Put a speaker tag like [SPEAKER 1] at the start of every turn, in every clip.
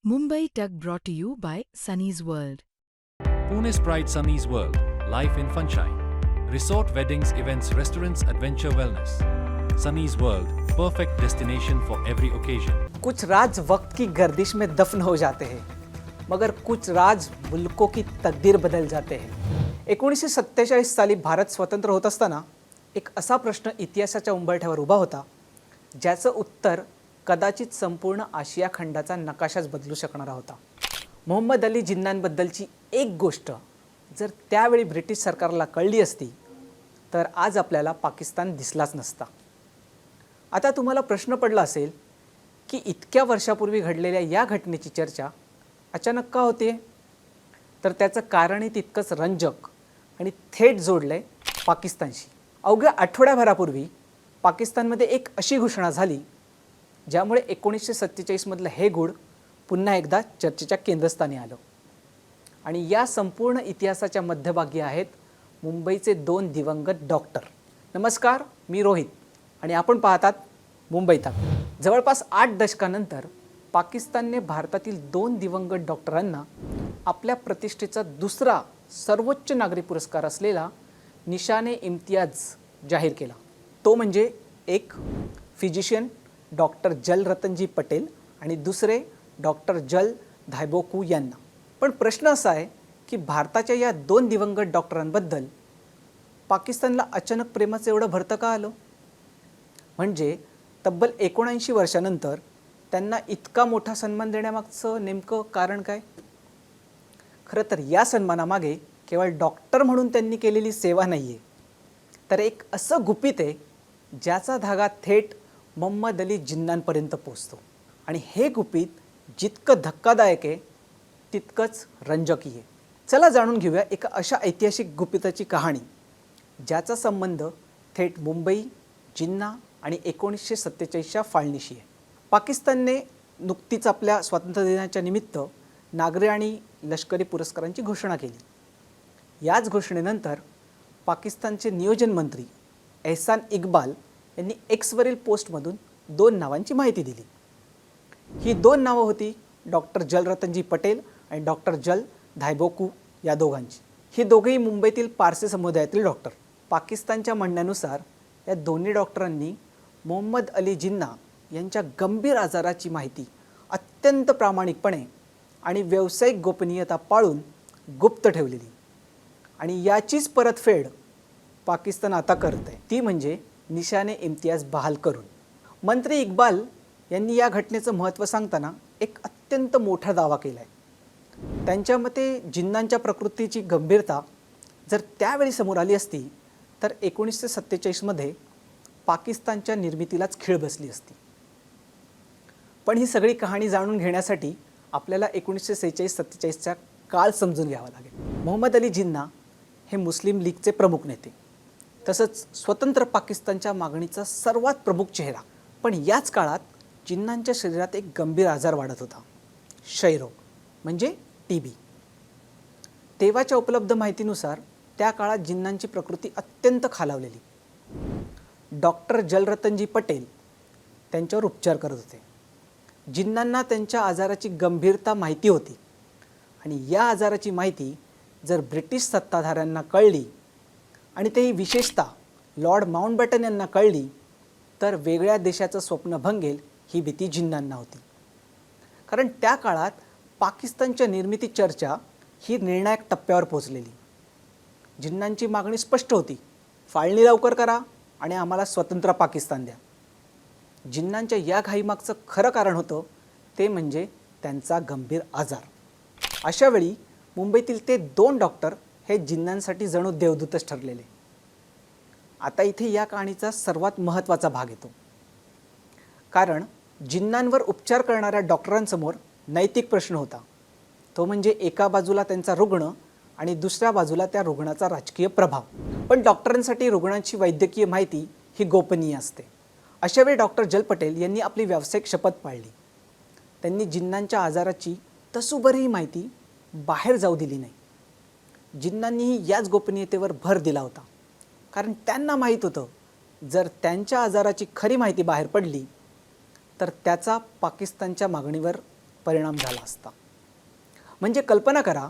[SPEAKER 1] Mumbai Tug brought to you by Sunny's World.
[SPEAKER 2] Pune's Pride Sunny's World, life in Funshine. Resort weddings, events, restaurants, adventure wellness. Sunny's World, perfect destination for every occasion.
[SPEAKER 3] कुछ राज वक्त की गर्दिश में दफन हो जाते हैं, मगर कुछ राज मुल्कों की तकदीर बदल जाते हैं. 1947 साली भारत स्वतंत्र होत असताना एक असा प्रश्न इतिहासाच्या उंबरठ्यावर उभा होता, ज्याचं उत्तर कदाचित संपूर्ण आशिया खंडाचा नकाशाच बदलू शकणारा होता. मोहम्मद अली जिन्नांबद्दलची एक गोष्ट जर त्यावेळी ब्रिटिश सरकारला कळली असती तर आज आपल्याला पाकिस्तान दिसलाच नसता. आता तुम्हाला प्रश्न पडला असेल की इतक्या वर्षापूर्वी घडलेल्या या घटनेची चर्चा अचानक का होते, तर त्याचं कारणही तितकंच रंजक आणि थेट जोडलंय पाकिस्तानशी. अवघ्या आठवड्याभरापूर्वी पाकिस्तानमध्ये एक अशी घोषणा झाली ज्यामुळे 1947 मधलं हे गूढ पुन्हा एकदा चर्चेच्या केंद्रस्थानी आलं. आणि या संपूर्ण इतिहासाच्या मध्यभागी आहेत मुंबईचे दोन दिवंगत डॉक्टर. नमस्कार, मी रोहित आणि आपण पाहतात मुंबई तक. जवळपास 8 दशकानंतर पाकिस्तानने भारतातील दोन दिवंगत डॉक्टरांना आपल्या प्रतिष्ठेचा दुसरा सर्वोच्च नागरी पुरस्कार असलेला निशाने इम्तियाज जाहीर केला. तो म्हणजे एक फिजिशियन डॉक्टर जल रतनजी पटेल आणि दुसरे डॉक्टर जल धायबोकू यांना. पण प्रश्न असा आहे की भारताच्या या दोन दिवंगत डॉक्टरांबद्दल पाकिस्तानला अचानक प्रेमाचं एवढं भरतं का आलं? म्हणजे तब्बल 79 वर्षानंतर त्यांना इतका मोठा सन्मान देण्यामागचं नेमकं कारण काय? खरं तर या सन्मानामागे केवळ डॉक्टर म्हणून त्यांनी केलेली सेवा नाही आहे, तर एक असं गुपित आहे ज्याचा धागा थेट मोहम्मद अली जिन्नांपर्यंत पोचतो. आणि हे गुपित जितकं धक्कादायक आहे तितकंच रंजकही आहे. चला जाणून घेऊया एका अशा ऐतिहासिक गुपिताची कहाणी ज्याचा संबंध थेट मुंबई, जिन्ना आणि 1947च्या फाळणीशी आहे. पाकिस्तानने नुकतीच आपल्या स्वातंत्र्य दिनाच्या निमित्त नागरी आणि लष्करी पुरस्कारांची घोषणा केली. याच घोषणेनंतर पाकिस्तानचे नियोजन मंत्री एहसान इक्बाल यांनी एक्सवरील पोस्टमधून दोन नावांची माहिती दिली. ही दोन नावं होती डॉक्टर जल रतनजी पटेल आणि डॉक्टर जल धायबोकू या दोघांची. ही दोघेही मुंबईतील पारसी समुदायातील डॉक्टर. पाकिस्तानच्या म्हणण्यानुसार या दोन्ही डॉक्टरांनी मोहम्मद अली जिन्ना यांच्या गंभीर आजाराची माहिती अत्यंत प्रामाणिकपणे आणि व्यावसायिक गोपनीयता पाळून गुप्त ठेवलेली. आणि याचीच परतफेड पाकिस्तान आता करत आहे, ती म्हणजे निशाने इम्तियाज बहाल करून. मंत्री इक्बाल यांनी या घटनेचं महत्त्व सांगताना एक अत्यंत मोठा दावा केला आहे. त्यांच्या मते जिन्नांच्या प्रकृतीची गंभीरता जर त्यावेळी समोर आली असती तर 1947मध्ये पाकिस्तानच्या निर्मितीलाच खीळ बसली असती. पण ही सगळी कहाणी जाणून घेण्यासाठी आपल्याला 1946-47चा काळ समजून घ्यावा लागेल. मोहम्मद अली जिन्ना हे मुस्लिम लीगचे प्रमुख नेते, तसंच स्वतंत्र पाकिस्तानच्या मागणीचा सर्वात प्रमुख चेहरा. पण याच काळात जिन्नांच्या शरीरात एक गंभीर आजार वाढत होता, क्षयरोग म्हणजे TB. तेव्हाच्या उपलब्ध माहितीनुसार त्या काळात जिन्नांची प्रकृती अत्यंत खालावलेली. डॉक्टर जलरतनजी पटेल त्यांच्यावर उपचार करत होते. जिन्नांना त्यांच्या आजाराची गंभीरता माहिती होती आणि या आजाराची माहिती जर ब्रिटिश सत्ताधाऱ्यांना कळली आणि तेही विशेषतः लॉर्ड माउंटबॅटन यांना कळली तर वेगळ्या देशाचं स्वप्न भंगेल ही भीती जिन्नांना होती. कारण त्या काळात पाकिस्तानच्या निर्मिती चर्चा ही निर्णायक टप्प्यावर पोहोचलेली. जिन्नांची मागणी स्पष्ट होती, फाळणी लवकर करा आणि आम्हाला स्वतंत्र पाकिस्तान द्या. जिन्नांच्या या घाईमागचं खरं कारण होतं ते म्हणजे त्यांचा गंभीर आजार. अशावेळी मुंबईतील ते दोन डॉक्टर हे जिन्नांसाठी जणू देवदूतच ठरलेले. आता इथे या कहाणीचा सर्वात महत्त्वाचा भाग येतो, कारण जिन्नांवर उपचार करणाऱ्या डॉक्टरांसमोर नैतिक प्रश्न होता. तो म्हणजे एका बाजूला त्यांचा रुग्ण आणि दुसऱ्या बाजूला त्या रुग्णाचा राजकीय प्रभाव. पण डॉक्टरांसाठी रुग्णांची वैद्यकीय माहिती ही गोपनीय असते. अशावेळी डॉक्टर जल पटेल यांनी आपली व्यावसायिक शपथ पाळली. त्यांनी जिन्नांच्या आजाराची तसूभरही माहिती बाहेर जाऊ दिली नाही. जिन्नांनीही याच गोपनीयतेवर भर दिला होता, कारण त्यांना माहीत होतं जर त्यांच्या आजाराची खरी माहिती बाहेर पडली तर त्याचा पाकिस्तानच्या मागणीवर परिणाम झाला असता. म्हणजे कल्पना करा,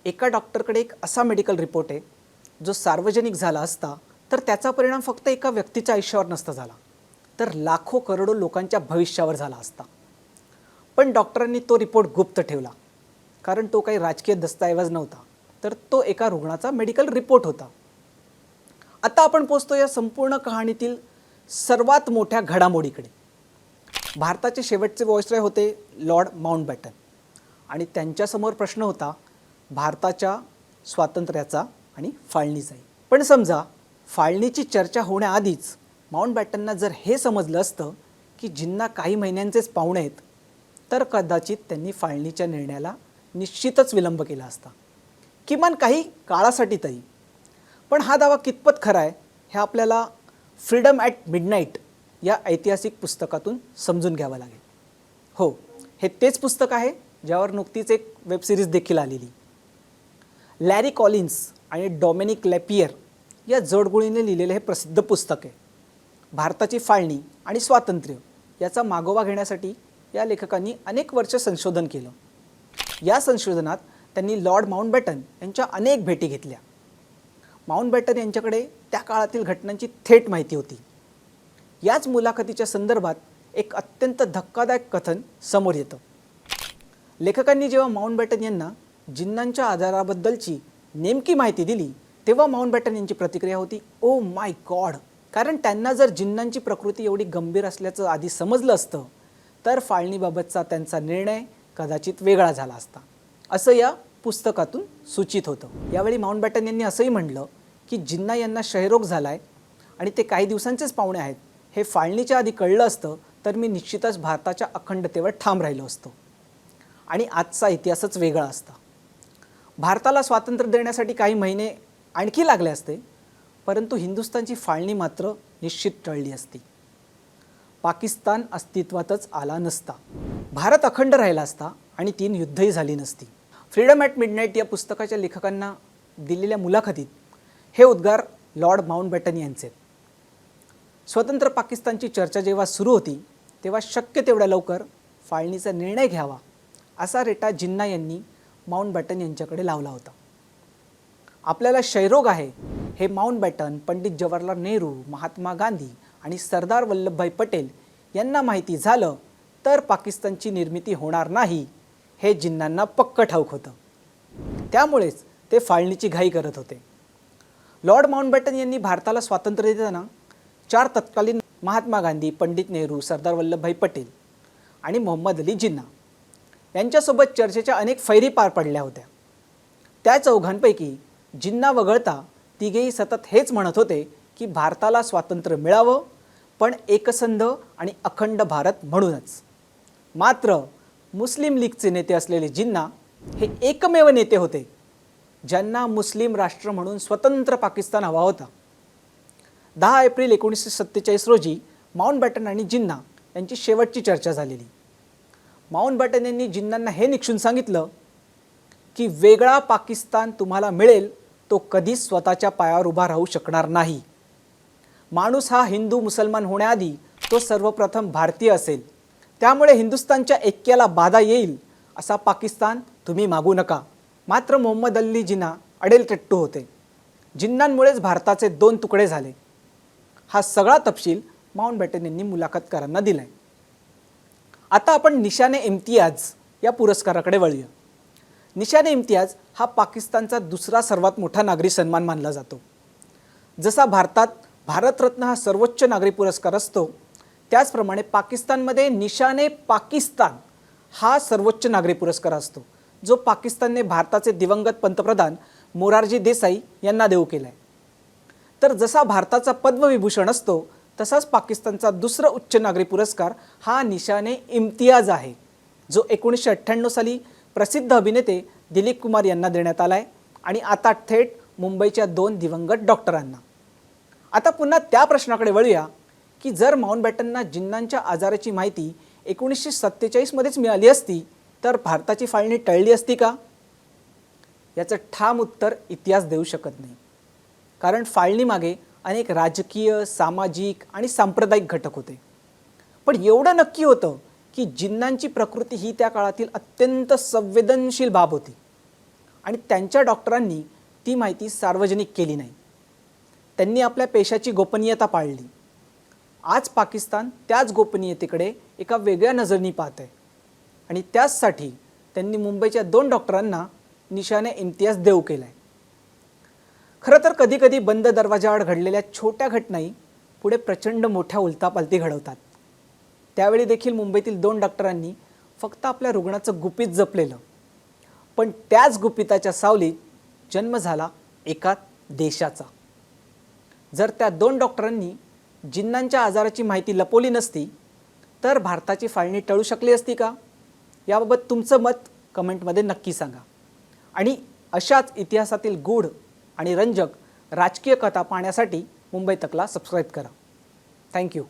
[SPEAKER 3] एका डॉक्टरकडे एक असा मेडिकल रिपोर्ट आहे जो सार्वजनिक झाला असता तर त्याचा परिणाम फक्त एका व्यक्तीच्या आयुष्यावर नसता झाला, तर लाखो करोडो लोकांच्या भविष्यावर झाला असता. पण डॉक्टरांनी तो रिपोर्ट गुप्त ठेवला, कारण तो काही राजकीय दस्तऐवज नव्हता, तर तो एका रुग्णाचा मेडिकल रिपोर्ट होता. आता आपण पोहोचतो या संपूर्ण कहाणीतील सर्वात मोठ्या घडामोडीकडे. भारताचे शेवटचे व्हाईसरॉय होते लॉर्ड माउंटबॅटन आणि त्यांच्यासमोर प्रश्न होता भारताच्या स्वातंत्र्याचा आणि फाळणीचाही. पण समजा फाळणीची चर्चा होण्याआधीच माउंटबॅटनना जर हे समजलं असतं की जिन्ना काही महिन्यांचेच पाहुणे आहेत, तर कदाचित त्यांनी फाळणीच्या निर्णयाला निश्चितच विलंब केला असता, किमान काही काळासाठी तरी. पण हा दावा कितपत खरा आहे हे आपल्याला फ्रीडम ॲट मिडनाईट या ऐतिहासिक पुस्तकातून समजून घ्यावं लागेल. हो, हे तेच पुस्तक आहे ज्यावर नुकतीच एक वेबसिरीज देखील आलेली. लॅरी कॉलिन्स आणि डॉमिनिक लॅपियर या जोडगोळीने लिहिलेलं हे प्रसिद्ध पुस्तक आहे. भारताची फाळणी आणि स्वातंत्र्य याचा मागोवा घेण्यासाठी या लेखकांनी अनेक वर्ष संशोधन केलं. या संशोधनात त्यांनी लॉर्ड माउंटबॅटन यांच्या अनेक भेटी घेतल्या. माउंटबॅटन यांच्याकडे त्या काळातील घटनांची थेट माहिती होती. याच मुलाखतीच्या संदर्भात एक अत्यंत धक्कादायक कथन समोर येतं. लेखकांनी जेव्हा माउंटबॅटन यांना जिन्नांच्या आजाराबद्दलची नेमकी माहिती दिली तेव्हा माउंटबॅटन यांची प्रतिक्रिया होती, ओ माय गॉड. कारण त्यांना जर जिन्नांची प्रकृती एवढी गंभीर असल्याचं आधी समजलं असतं तर फाळणीबाबतचा त्यांचा निर्णय कदाचित वेगळा झाला असता, असं या पुस्तकातून सूचित होतं. यावेळी माउंटबॅटन यांनी असंही म्हणलं की जिन्ना यांना क्षयरोग झाला आहे आणि ते काही दिवसांचेच पाहुणे आहेत हे फाळणीच्या आधी कळलं असतं तर मी निश्चितच भारताच्या अखंडतेवर ठाम राहिलो असतो आणि आजचा इतिहासच वेगळा असता. भारताला स्वातंत्र्य देण्यासाठी काही महिने आणखी लागले असते, परंतु हिंदुस्थानची फाळणी मात्र निश्चित टळली असती. पाकिस्तान अस्तित्वातच आला नसता, भारत अखंड राहिला असता आणि 3 युद्धही झाली नसती. फ्रीडम ॲट मिडनाईट या पुस्तकाच्या लेखकांना दिलेल्या मुलाखतीत हे उद्गार लॉर्ड माउंटबॅटन यांचे. स्वतंत्र पाकिस्तानची चर्चा जेव्हा सुरू होती तेव्हा शक्य तेवढ्या लवकर फाळणीचा निर्णय घ्यावा असा रेटा जिन्ना यांनी माउंटबॅटन यांच्याकडे लावला होता. आपल्याला क्षयरोग आहे हे माउंटबॅटन, पंडित जवाहरलाल नेहरू, महात्मा गांधी आणि सरदार वल्लभभाई पटेल यांना माहिती झालं तर पाकिस्तानची निर्मिती होणार नाही हे जिन्नांना पक्क ठाऊक होतं. त्यामुळेच ते फाळणीची घाई करत होते. लॉर्ड माउंटबॅटन यांनी भारताला स्वातंत्र्य देताना 4 तत्कालीन महात्मा गांधी, पंडित नेहरू, सरदार वल्लभभाई पटेल आणि मोहम्मद अली जिन्ना यांच्यासोबत चर्चेच्या अनेक फैरी पार पडल्या होत्या. त्या चौघांपैकी जिन्ना वगळता तिघेही सतत हेच म्हणत होते की भारताला स्वातंत्र्य मिळावं, पण एकसंध आणि अखंड भारत म्हणूनच. मात्र मुस्लिम लीगचे नेते असलेले जिन्ना हे एकमेव नेते होते ज्यांना मुस्लिम राष्ट्र म्हणून स्वतंत्र पाकिस्तान हवा होता. 10 एप्रिल 1947 रोजी माउंटबॅटन आणि जिन्ना यांची शेवटची चर्चा झालेली. माउंटबॅटन यांनी जिन्नांना हे निक्षून सांगितलं की वेगळा पाकिस्तान तुम्हाला मिळेल तो कधीच स्वतःच्या पायावर उभा राहू शकणार नाही. माणूस हा हिंदू मुसलमान होण्याआधी तो सर्वप्रथम भारतीय असेल, त्यामुळे हिंदुस्थानच्या ऐक्याला बाधा येईल असा पाकिस्तान तुम्ही मागू नका. मात्र मोहम्मद अली जिन्ना अडेलटेट्टू होते. जिन्नांमुळेच भारताचे 2 तुकडे झाले. हा सगळा तपशील माउंटबॅटन यांनी मुलाखतकारांना दिलाय. आता आपण निशाने इम्तियाज या पुरस्काराकडे वळूया. निशाने इम्तियाज हा पाकिस्तानचा दुसरा सर्वात मोठा नागरी सन्मान मानला जातो. जसा भारतात भारतरत्न हा सर्वोच्च नागरी पुरस्कार असतो, त्याचप्रमाणे पाकिस्तानमध्ये निशाने पाकिस्तान हा सर्वोच्च नागरी पुरस्कार असतो, जो पाकिस्तानने भारताचे दिवंगत पंतप्रधान मोरारजी देसाई यांना देऊ केला आहे. तर जसा भारताचा पद्मविभूषण असतो तसाच पाकिस्तानचा दुसरा उच्च नागरी पुरस्कार हा निशाने इम्तियाज आहे, जो 1998 साली प्रसिद्ध अभिनेते दिलीप कुमार यांना देण्यात आला आहे आणि आता थेट मुंबईच्या 2 दिवंगत डॉक्टरांना. आता पुन्हा त्या प्रश्नाकडे वळूया की जर माउंटबॅटनना जिन्नांच्या आजाराची माहिती 1947 मध्येच मिळाली असती तर भारताची फाळणी टळली असती का? याचं ठाम उत्तर इतिहास देऊ शकत नाही. कारण फाळणीमागे अनेक राजकीय, सामाजिक आणि सांप्रदायिक घटक होते. पण एवढं नक्की होतं की जिन्नांची प्रकृती ही त्या काळातील अत्यंत संवेदनशील बाब होती आणि त्यांच्या डॉक्टरांनी ती माहिती सार्वजनिक केली नाही. त्यांनी आपल्या पेशाची गोपनीयता पाळली. आज पाकिस्तान त्याच गोपनीयतेकडे एका वेगळ्या नजरेने पाहत आहे आणि त्याचसाठी त्यांनी मुंबईच्या 2 डॉक्टरांना निशाने इम्तियाज देऊ केला आहे. खरं तर कधीकधी बंद दरवाजाआड घडलेल्या छोट्या घटनाही पुढे प्रचंड मोठ्या उलथापालथी घडवतात. त्यावेळी देखील मुंबईतील 2 डॉक्टरांनी फक्त आपल्या रुग्णाचं गुपित जपलेलं, पण त्याच गुपिताच्या सावलीत जन्म झाला एका देशाचा. जर त्या 2 डॉक्टरांनी जिन्नांच्या आजाराची माहिती लपवली नसती तर भारताची फाळणी टळू शकली असती का? याबाबत तुमचं मत कमेंटमध्ये नक्की सांगा. आणि अशाच इतिहासातील गूढ आणि रंजक राजकीय कथा पाहण्यासाठी मुंबई तकला सबस्क्राईब करा. थँक्यू.